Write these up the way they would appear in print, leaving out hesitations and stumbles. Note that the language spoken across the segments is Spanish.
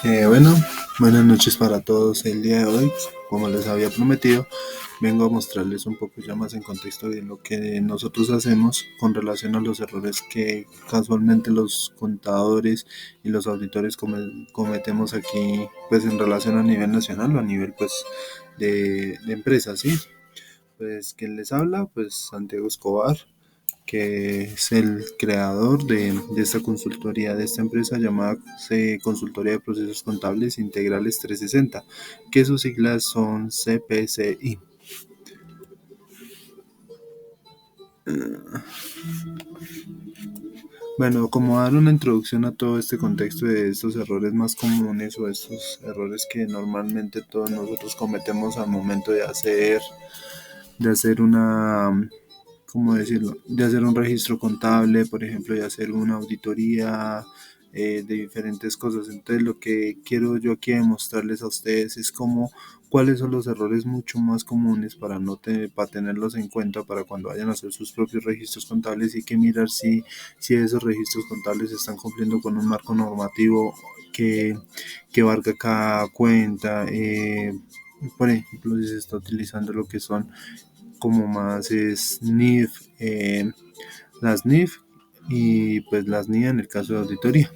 Bueno, buenas noches para todos. El día de hoy, como les había prometido, vengo a mostrarles un poco ya más en contexto de lo que nosotros hacemos con relación a los errores que casualmente los contadores y los auditores cometemos aquí, pues en relación a nivel nacional o a nivel pues de empresas, ¿sí? Pues quien les habla, pues Santiago Escobar, que es el creador de esta consultoría, de esta empresa llamada Consultoría de Procesos Contables Integrales 360, que sus siglas son CPCI. Bueno, como dar una introducción a todo este contexto de estos errores más comunes o estos errores que normalmente todos nosotros cometemos al momento de hacer una, ¿cómo decirlo? De hacer un registro contable, por ejemplo, de hacer una auditoría, de diferentes cosas. Entonces, lo que quiero yo aquí demostrarles a ustedes es cuáles son los errores mucho más comunes para no para tenerlos en cuenta para cuando vayan a hacer sus propios registros contables y que mirar si esos registros contables están cumpliendo con un marco normativo que, que abarca cada cuenta. Por ejemplo, si se está utilizando lo que son como más es NIF, las NIF y pues las NIA en el caso de auditoría.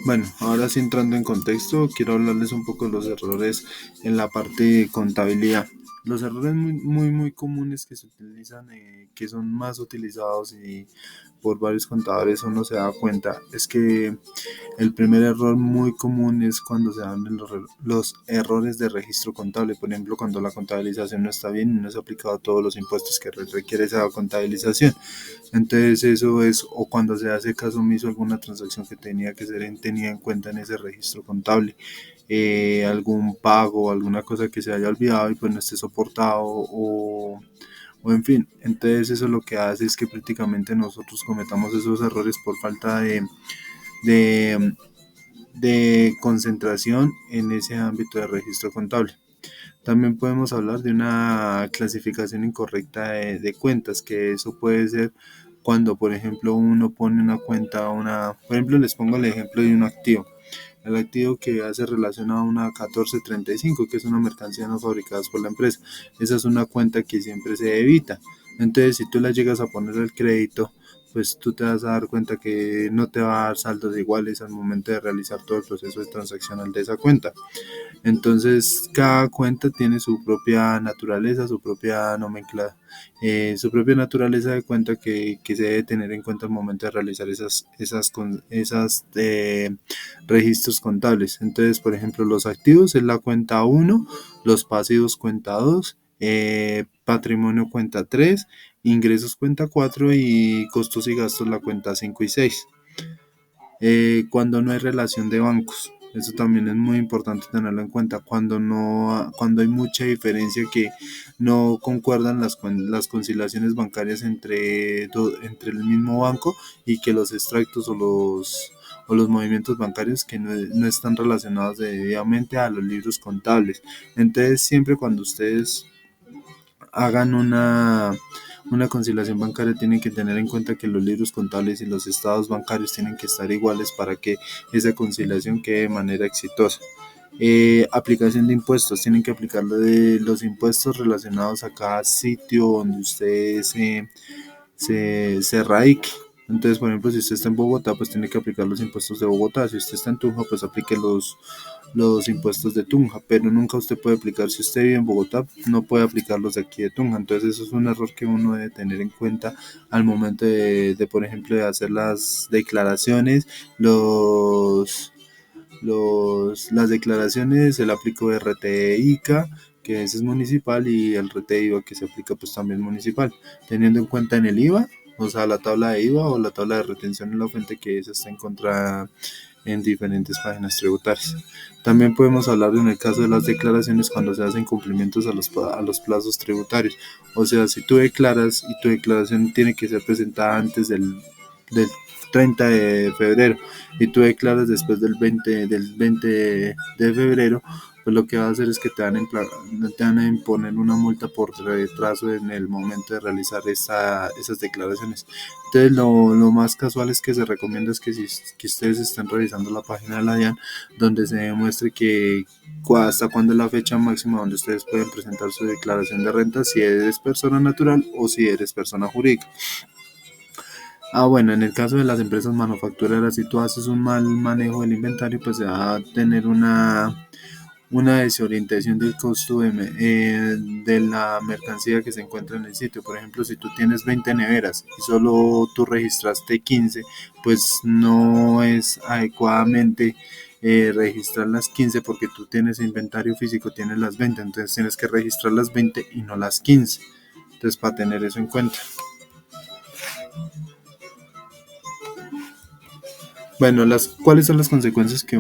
Bueno, ahora sí entrando en contexto, quiero hablarles un poco de los errores en la parte de contabilidad. Los errores muy comunes que se utilizan, que son más utilizados y por varios contadores uno se da cuenta, es que el primer error muy común es cuando se dan los errores de registro contable, por ejemplo, cuando la contabilización no está bien y no se ha aplicado todos los impuestos que requiere esa contabilización. Entonces eso es, o cuando se hace caso omiso a alguna transacción que tenía que ser tenida en cuenta en ese registro contable, algún pago, alguna cosa que se haya olvidado y pues no esté soportado o en fin. Entonces eso lo que hace es que prácticamente nosotros cometamos esos errores por falta de, de concentración en ese ámbito de registro contable. También podemos hablar de una clasificación incorrecta de cuentas, que eso puede ser cuando, por ejemplo, uno pone una cuenta, por ejemplo, les pongo el ejemplo de un activo. El activo que hace relación a una 1435, que es una mercancía no fabricada por la empresa. Esa es una cuenta que siempre se evita. Entonces, si tú la llegas a poner al crédito, pues tú te vas a dar cuenta que no te va a dar saldos iguales al momento de realizar todo el proceso de transaccional de esa cuenta. Entonces, cada cuenta tiene su propia naturaleza, su propia nomenclatura, su propia naturaleza de cuenta que se debe tener en cuenta al momento de realizar esas registros contables. Entonces, por ejemplo, los activos es la cuenta uno, los pasivos cuenta 2, patrimonio cuenta 3, ingresos cuenta 4 y costos y gastos la cuenta 5 y 6. Cuando no hay relación de bancos. Eso también es muy importante tenerlo en cuenta. Cuando hay mucha diferencia que no concuerdan las conciliaciones bancarias entre el mismo banco y que los extractos o los movimientos bancarios que no están relacionados debidamente a los libros contables. Entonces, siempre cuando ustedes hagan una conciliación bancaria, tienen que tener en cuenta que los libros contables y los estados bancarios tienen que estar iguales para que esa conciliación quede de manera exitosa. Aplicación de impuestos, tienen que aplicarlo de los impuestos relacionados a cada sitio donde ustedes se radique. Entonces, por ejemplo, si usted está en Bogotá, pues tiene que aplicar los impuestos de Bogotá. Si usted está en Tunja, pues aplique los impuestos de Tunja, pero nunca usted puede aplicar, si usted vive en Bogotá, no puede aplicar los de aquí de Tunja. Entonces eso es un error que uno debe tener en cuenta al momento por ejemplo, de hacer las declaraciones, las declaraciones, el aplico de RT ICA, que ese es municipal, y el RT IVA que se aplica pues también municipal, teniendo en cuenta en el IVA, o sea, la tabla de IVA o la tabla de retención en la fuente, que esa está encontrada en diferentes páginas tributarias. También podemos hablar en el caso de las declaraciones cuando se hacen cumplimientos a los plazos tributarios. O sea, si tú declaras y tu declaración tiene que ser presentada antes del 30 de febrero y tú declaras después del 20 de febrero, pues lo que va a hacer es que te van a imponer una multa por retraso en el momento de realizar esas declaraciones. Entonces lo más casual es que se recomienda es que ustedes estén revisando la página de la DIAN donde se demuestre que hasta cuándo es la fecha máxima donde ustedes pueden presentar su declaración de renta, si eres persona natural o si eres persona jurídica. Bueno, en el caso de las empresas manufactureras, si tú haces un mal manejo del inventario, pues se va a tener una desorientación del costo de la mercancía que se encuentra en el sitio. Por ejemplo, si tú tienes 20 neveras y solo tú registraste 15, pues no es adecuadamente registrar las 15 porque tú tienes inventario físico, tienes las 20, entonces tienes que registrar las 20 y no las 15. Entonces, para tener eso en cuenta. Bueno, ¿cuáles son las consecuencias que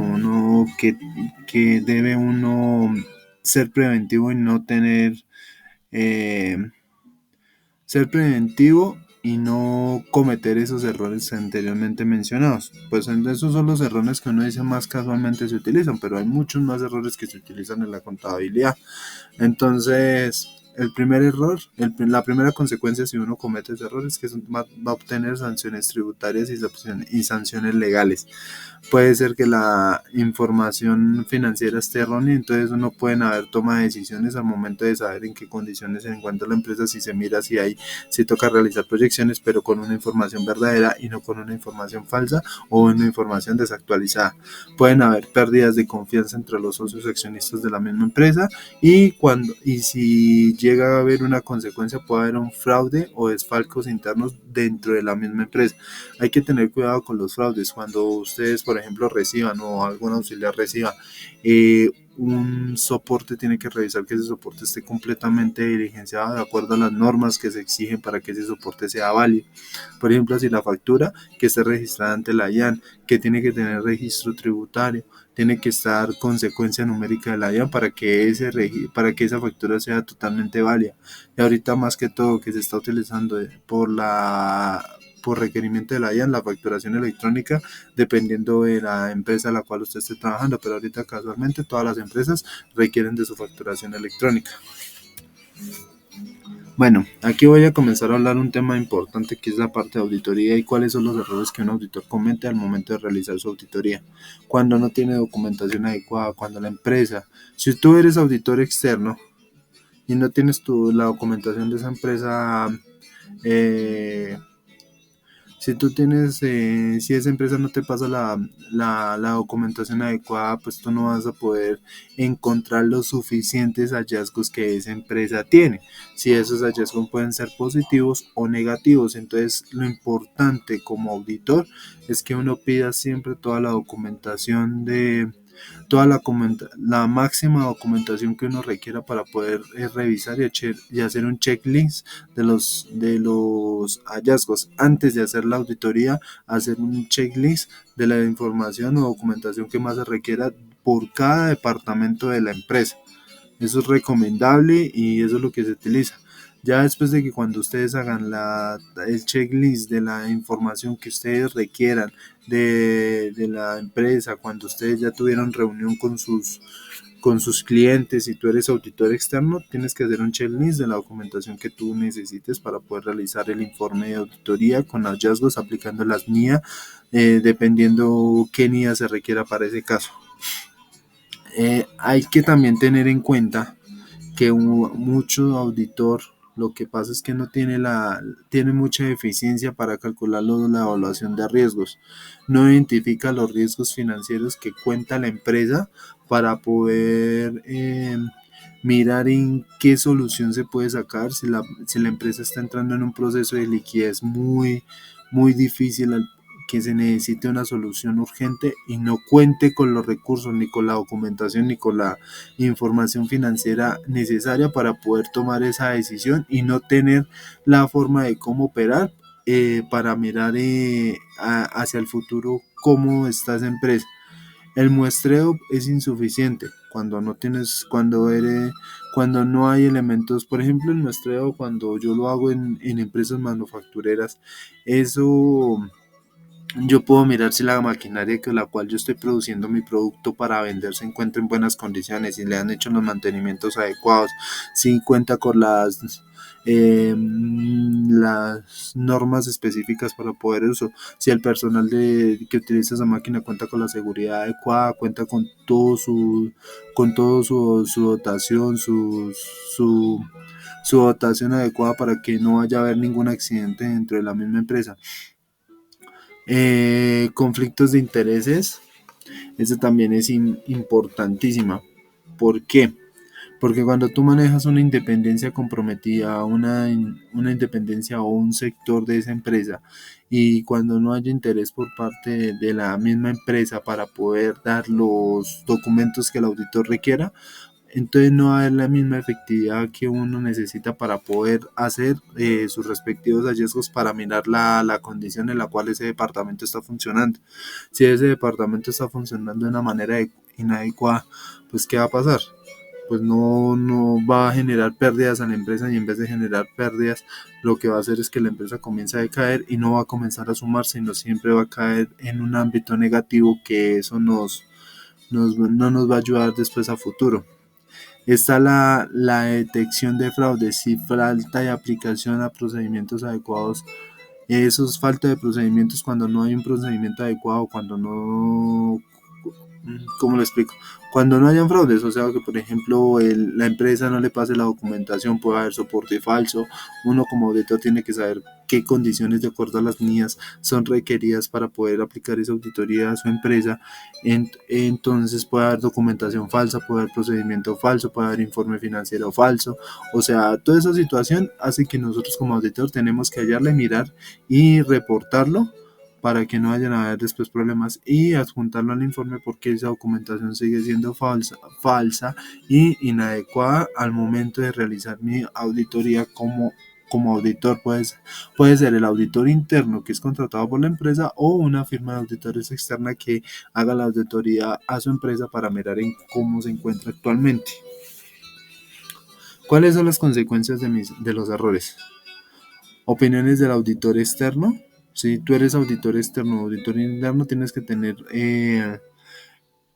debe uno ser preventivo y no tener, eh, ser preventivo y no cometer esos errores anteriormente mencionados? Pues esos son los errores que uno dice más casualmente se utilizan, pero hay muchos más errores que se utilizan en la contabilidad. Entonces, el primer error, la primera consecuencia si uno comete ese error es que va a obtener sanciones tributarias y sanciones legales. Puede ser que la información financiera esté errónea, entonces no pueden haber toma de decisiones al momento de saber en qué condiciones se encuentra la empresa, si se mira si toca realizar proyecciones, pero con una información verdadera y no con una información falsa o una información desactualizada. Pueden haber pérdidas de confianza entre los socios accionistas de la misma empresa y si llega a haber una consecuencia puede haber un fraude o desfalcos internos dentro de la misma empresa. Hay que tener cuidado con los fraudes. Cuando ustedes, por ejemplo, reciban o algún auxiliar reciba un soporte, tiene que revisar que ese soporte esté completamente diligenciado de acuerdo a las normas que se exigen para que ese soporte sea válido. Por ejemplo, si la factura que esté registrada ante la IAN, que tiene que tener registro tributario, tiene que estar consecuencia numérica de la IAN para que esa factura sea totalmente válida. Y ahorita más que todo que se está utilizando por requerimiento de la IAN, la facturación electrónica, dependiendo de la empresa a la cual usted esté trabajando, pero ahorita casualmente todas las empresas requieren de su facturación electrónica. Bueno, aquí voy a comenzar a hablar un tema importante que es la parte de auditoría y cuáles son los errores que un auditor comete al momento de realizar su auditoría. Cuando no tiene documentación adecuada, cuando la empresa, si tú eres auditor externo y no tienes la documentación de esa empresa, eh, si esa empresa no te pasa la documentación adecuada, pues tú no vas a poder encontrar los suficientes hallazgos que esa empresa tiene. Si esos hallazgos pueden ser positivos o negativos, entonces lo importante como auditor es que uno pida siempre toda la documentación la máxima documentación que uno requiera para poder revisar y hacer un checklist de los hallazgos. Antes de hacer la auditoría, hacer un checklist de la información o documentación que más se requiera por cada departamento de la empresa. Eso es recomendable y eso es lo que se utiliza. Ya después de que cuando ustedes hagan el checklist de la información que ustedes requieran de la empresa, cuando ustedes ya tuvieron reunión con sus clientes y tú eres auditor externo, tienes que hacer un checklist de la documentación que tú necesites para poder realizar el informe de auditoría con hallazgos aplicando las NIA, dependiendo qué NIA se requiera para ese caso. Hay que también tener en cuenta que mucho auditor lo que pasa es que no tiene mucha eficiencia para calcular la evaluación de riesgos. No identifica los riesgos financieros que cuenta la empresa para poder mirar en qué solución se puede sacar si la empresa está entrando en un proceso de liquidez muy difícil, que se necesite una solución urgente y no cuente con los recursos, ni con la documentación, ni con la información financiera necesaria para poder tomar esa decisión y no tener la forma de cómo operar para mirar hacia el futuro cómo está esa empresa. El muestreo es insuficiente cuando no hay elementos. Por ejemplo, el muestreo, cuando yo lo hago en empresas manufactureras, eso Yo puedo mirar si la maquinaria con la cual yo estoy produciendo mi producto para vender se encuentra en buenas condiciones, si le han hecho los mantenimientos adecuados, si cuenta con las normas específicas para poder uso, si el personal que utiliza esa máquina cuenta con la seguridad adecuada, cuenta con todo su dotación, su, su dotación adecuada para que no vaya a haber ningún accidente dentro de la misma empresa. Conflictos de intereses, eso también es importantísima. ¿Por qué? Porque cuando tú manejas una independencia comprometida, una independencia o un sector de esa empresa, y cuando no haya interés por parte de la misma empresa para poder dar los documentos que el auditor requiera, entonces no va a haber la misma efectividad que uno necesita para poder hacer sus respectivos hallazgos para mirar la condición en la cual ese departamento está funcionando. Si ese departamento está funcionando de una manera inadecuada, pues ¿qué va a pasar? Pues no va a generar pérdidas a la empresa, y en vez de generar pérdidas, lo que va a hacer es que la empresa comience a decaer y no va a comenzar a sumar, sino siempre va a caer en un ámbito negativo que eso no nos va a ayudar después a futuro. Está la detección de fraudes. Si falta de aplicación a procedimientos adecuados, eso es falta de procedimientos cuando no hay un procedimiento adecuado, cuando no, ¿cómo lo explico? Cuando no hayan fraudes, o sea que por ejemplo la empresa no le pase la documentación, puede haber soporte falso, uno como auditor tiene que saber qué condiciones de acuerdo a las mías son requeridas para poder aplicar esa auditoría a su empresa. Entonces puede haber documentación falsa, puede haber procedimiento falso, puede haber informe financiero falso, o sea, toda esa situación hace que nosotros como auditor tenemos que hallarle, mirar y reportarlo para que no vayan a haber después problemas, y adjuntarlo al informe porque esa documentación sigue siendo falsa y inadecuada al momento de realizar mi auditoría como auditor. Puede ser el auditor interno que es contratado por la empresa o una firma de auditores externa que haga la auditoría a su empresa para mirar en cómo se encuentra actualmente. ¿Cuáles son las consecuencias de los errores? Opiniones del auditor externo. Si tú eres auditor externo o auditor interno, tienes que tener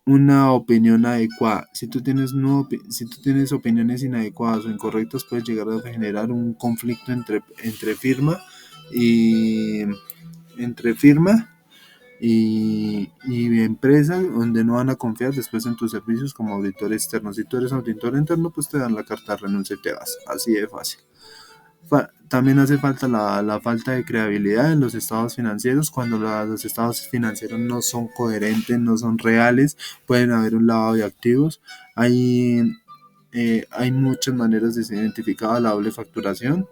una opinión adecuada. Si tú tienes opiniones inadecuadas o incorrectas, puedes llegar a generar un conflicto entre firma y entre firma y empresa, donde no van a confiar después en tus servicios como auditor externo. Si tú eres auditor interno, pues te dan la carta de renuncia y te vas. Así de fácil. También hace falta la falta de credibilidad en los estados financieros. Cuando los estados financieros no son coherentes, no son reales, pueden haber un lavado de activos. Hay muchas maneras de ser identificada la doble facturación.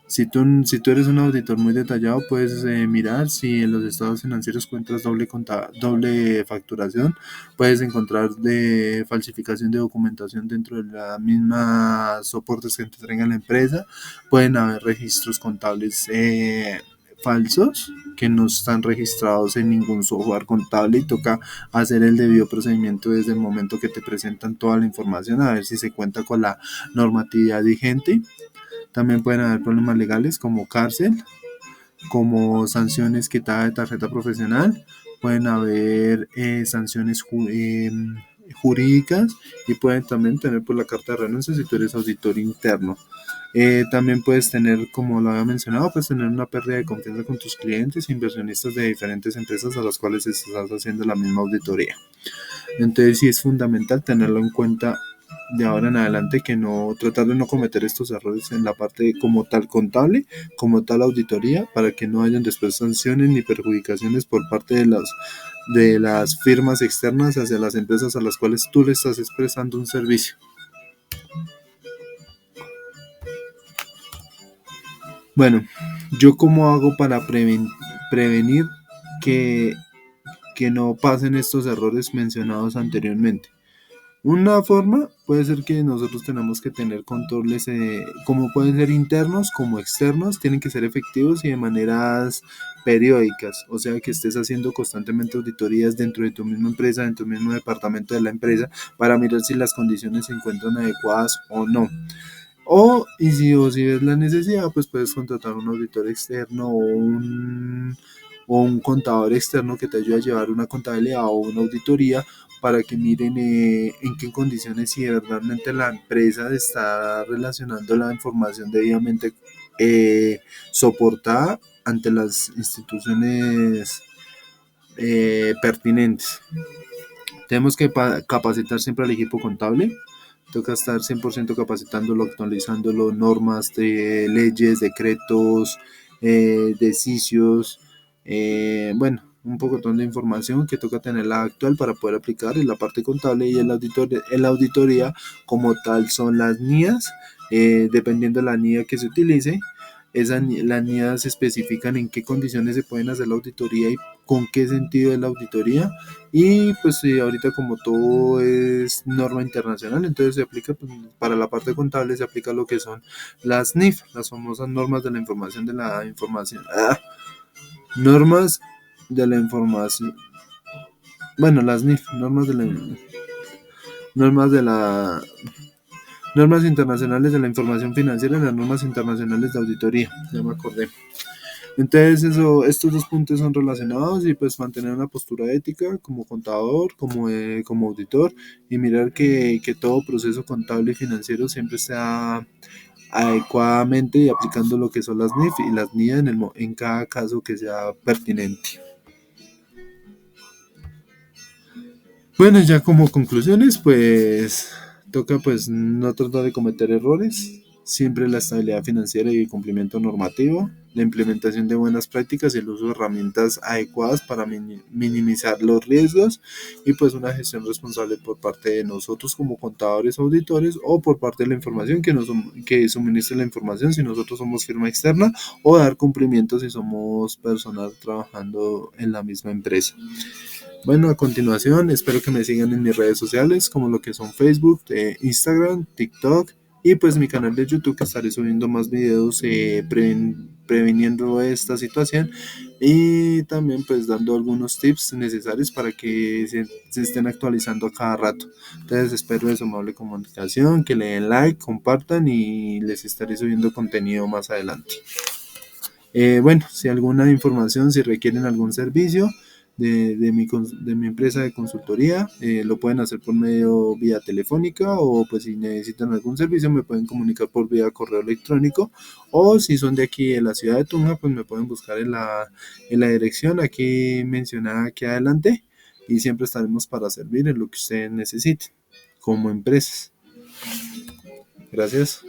Si tú eres un auditor muy detallado, puedes mirar si en los estados financieros encuentras doble facturación. Puedes encontrar de falsificación de documentación dentro de la misma soportes que te traiga la empresa. Pueden haber registros contables falsos que no están registrados en ningún software contable, y toca hacer el debido procedimiento desde el momento que te presentan toda la información a ver si se cuenta con la normatividad vigente. También pueden haber problemas legales como cárcel, como sanciones quitadas de tarjeta profesional. Pueden haber sanciones jurídicas, y pueden también tener por la carta de renuncia si tú eres auditor interno. También puedes tener, como lo había mencionado, puedes tener una pérdida de confianza con tus clientes e inversionistas de diferentes empresas a las cuales estás haciendo la misma auditoría. Entonces sí es fundamental tenerlo en cuenta de ahora en adelante, que no tratar de no cometer estos errores en la parte como tal contable, como tal auditoría, para que no hayan después sanciones ni perjudicaciones por parte de las firmas externas hacia las empresas a las cuales tú le estás expresando un servicio. Bueno, ¿yo cómo hago para prevenir que, que no pasen estos errores mencionados anteriormente? Una forma puede ser que nosotros tenemos que tener controles, como pueden ser internos como externos, tienen que ser efectivos y de maneras periódicas, o sea que estés haciendo constantemente auditorías dentro de tu misma empresa, dentro del mismo departamento de la empresa, para mirar si las condiciones se encuentran adecuadas o no. O si ves la necesidad, pues puedes contratar un auditor externo o un contador externo que te ayude a llevar una contabilidad o una auditoría para que miren en qué condiciones si realmente la empresa está relacionando la información debidamente soportada ante las instituciones pertinentes. Tenemos que capacitar siempre al equipo contable. Toca estar 100% capacitándolo, actualizándolo, normas de leyes, decretos, decisios, bueno, un poco de información que toca tenerla actual para poder aplicar en la parte contable y en la auditoría como tal son las NIAs, dependiendo de la NIA que se utilice. Las NIAs especifican en qué condiciones se pueden hacer la auditoría y con qué sentido es la auditoría y pues ahorita como todo es norma internacional, entonces se aplica pues, para la parte contable se aplica lo que son las NIF, las famosas normas de la información normas de la información, bueno, las NIF, normas de la normas internacionales de la información financiera y las normas internacionales de auditoría, ya me acordé. Entonces, estos dos puntos son relacionados y pues mantener una postura ética como contador, como auditor y mirar que todo proceso contable y financiero siempre sea adecuadamente y aplicando lo que son las NIF y las NIA en cada caso que sea pertinente. Bueno, ya como conclusiones, pues toca pues no tratar de cometer errores, siempre la estabilidad financiera y el cumplimiento normativo, la implementación de buenas prácticas y el uso de herramientas adecuadas para minimizar los riesgos y pues una gestión responsable por parte de nosotros como contadores o auditores o por parte de la información que suministre la información si nosotros somos firma externa o dar cumplimiento si somos personal trabajando en la misma empresa. Bueno, a continuación, espero que me sigan en mis redes sociales, como lo que son Facebook, Instagram, TikTok y pues mi canal de YouTube, que estaré subiendo más videos previniendo esta situación y también pues dando algunos tips necesarios para que se estén actualizando a cada rato. Entonces espero de su amable comunicación, que le den like, compartan y les estaré subiendo contenido más adelante. Bueno, si alguna información, si requieren algún servicio de mi empresa de consultoría, lo pueden hacer por medio vía telefónica o pues si necesitan algún servicio me pueden comunicar por vía correo electrónico o si son de aquí de la ciudad de Tunja pues me pueden buscar en la dirección aquí mencionada aquí adelante y siempre estaremos para servir en lo que ustedes necesiten como empresas. Gracias.